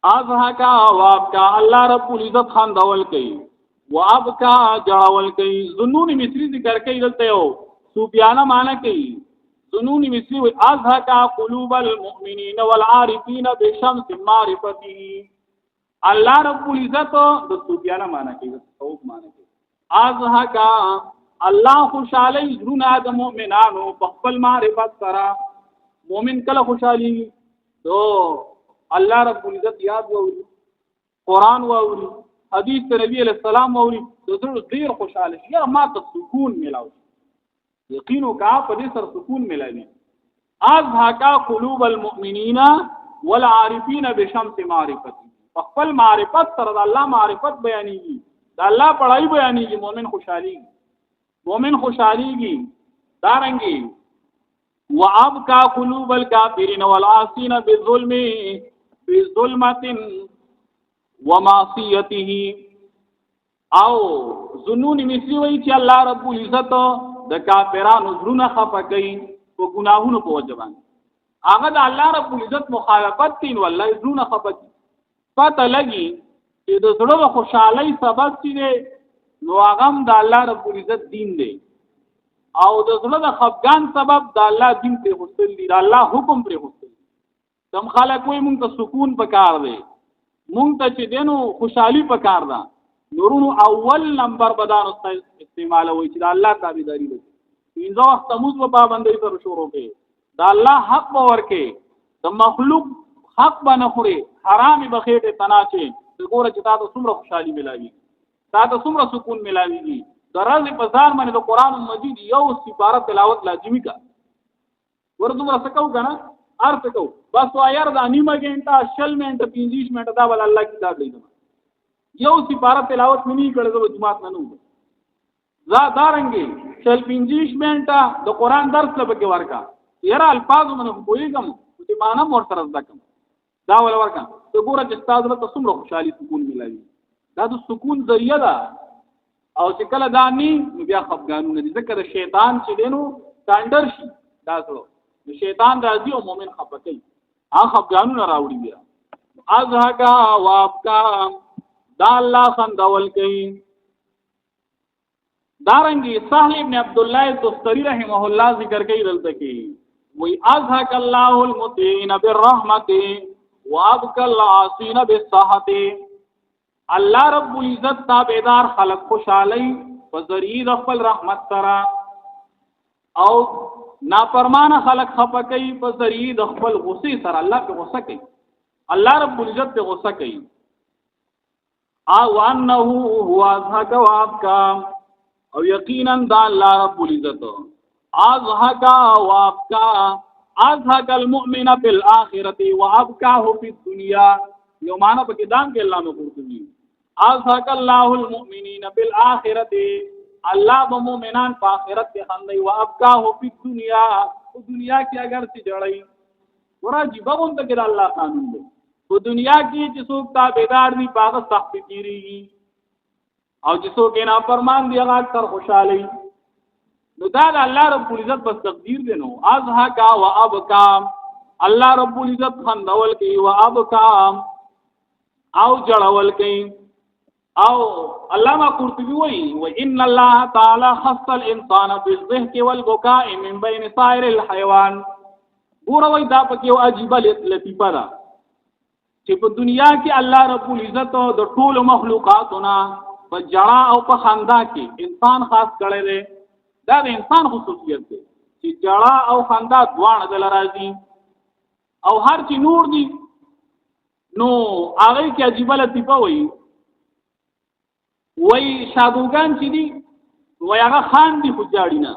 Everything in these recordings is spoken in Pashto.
ازهکا وابکا الله رب العزت خندول کوي وابکا جړول کوي. ظنون مصری ذکر کوي دلته یو صوفیانه معنی کوي. ظنون مصری و ازهکا قلوب المؤمنین والعارفین بشمس معرفته. الله رب العزت د صوفیانه معنی کوي، تصوف معنی کوي. ازهکا الله خوشاله زړونه د مؤمنانو په خپل معرفت سره. مؤمن کله خوشالي دو الله رب العزت یاد ووري، قرآن ووري، حدیث ته نبی علیہ السلام ووري، د زړه ډیر خوشاله شي، یا ما ته سکون ملاوي. یقینو کا په دې سره سکون ملاوي. ازهکا قلوب المؤمنین والعارفین بشمس معرفته. خپل معرفت سره د الله معرفت بیانېږي، د الله پړای بیانېږي، مؤمن خوشالي، مؤمن خوشاليږي. دارنګي وابکا قلوب الکافرین والعاصین بالظلم بظلمة ومعصیته. او ظنون مصری وی چې الله رب العزت د کافرانو زړونه خفه کوي په ګناهونو په وجه باندې. هغه د الله رب العزت مخالفت کوي والله زړونه خفه کوي. پته لګي چې د زړه خوشحالي سبب چې نو هغه د الله رب العزت دین دی، او د زړه د خفګان سبب د الله دین پر غوښتل دي، د الله حکم پر غوښتل. کم خلک وای مونږ ته سکون پکار دی، مونږ ته چې دینو خوشحالي پکار ده. نورونو اول نمبر بدان استعمال وای چې د الله تابعداري وکړي. پنځه وخت موږ په پابندۍ سره شروع کړي، د الله حق باور کې، د مخلوق حق باندې خوري، حرام بخېټه تناچې د ګوره چې تاسو څومره خوشحالي ملاوي، تاسو څومره سکون ملاويږي. درازي په ځان باندې د قران مجید یو سپاره تلاوت لازمي کا. ورته موږ څه کوو کنه؟ ارته کو بس وایار د نیمه غنټه شل منټه 25 منټه دا ول الله کتاب لیدم یو سپاره تلاوت منی کړه د جمعات نه نو زا دارنګي شل 25 منټه د قران درس له بګي ورکا یاره الفاظ من کویګم چې معنا مور سره زدکم دا ول ورکا ته ګوره چې استاد له څومره خوشحالي سکون ملایي. دا د سکون ذریعہ ده. او چې کله دانی بیا خفګانونه دي ذکر شیطان چې دینو سټانډر شي دا څلو شیطان راځي او مؤمن خفقي هغه خفګانونه راوړي. بیا ازهکا وابکا دا الله خندول کوي. دارنګي سهل ابن عبد الله الدستری رحمه الله ذکر کوي دلته کې وی ازهک الله المتین بالرحمت وابکا العاصین بالصحت. الله رب العزت تابعدار خلق خوشالي په ذریعہ خپل رحمت سره، او نافرمان خلق خفه کوي په ذریعہ خپل غصه سره. الله په غصه کوي، الله رب العزت په غصه کوي. او انه هو ازهک وابکا، او یقینا دا الله رب العزت ازهک وابکا، ازهک المؤمن فی الاخرة وابکاه فی الدنیا. یو معنا په کتاب کې الله نو کوي ازهک الله المؤمنین بالآخرة، الله به مؤمنان په آخرت کې خندي، او ابکاه په دنیا، په دنیا کې اگر څه جړای ورځي بغون ته کې الله قانون دی. په دنیا کې چې څوک تابعدار دي هغه سخت کیږي، او چې څوک نه فرمان دي هغه اکثر خوشالي. نو دا الله رب العزت بس تقدیر دی. نو ازهک و ابکا، الله رب العزت خندول کوي، و ابکا او جړول کوي. او علامہ قرطبی وی وان الله تعالی خص الانسان بالضحك والبكاء من بين سائر الحيوان. ګور وای دا پکې یو عجیب لطیفه ده چې په دنیا کې الله رب العزت د ټول مخلوقاتنا په جړه او په خندا کې انسان خاص کړی دی. دا د انسان خصوصیت دی چې جړه او خندا دواړه د راځي، او هر چې نور دي نو هغه کې عجیب لطیفه وی وای شادوغان چې دي وای هغه خان دي خو جاړي نه،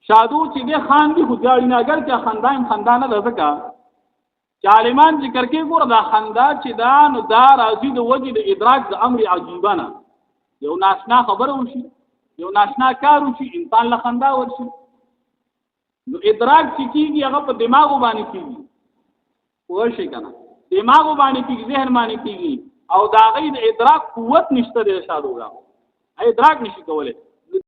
شادو چې دي خان دي خو جاړي نه. اگر چې خندایم خندانه ده ځکه چې عالمان ذکر کوي ګوره دا خندا چې دا نو دا راځي د وجه د ادراک د امر عجیبانه. یو ناشنا خبره وشي، یو ناشنا کار وشي، انسان له خندا ورشي، نو ادراک چې کیږي هغه په دماغ باندې کیږي، ورشي کنه دماغ باندې کیږي، ذهن باندې کیږي، او دا غي د ادراک قوت نشته د شادوغا، ادراک نشي کولای.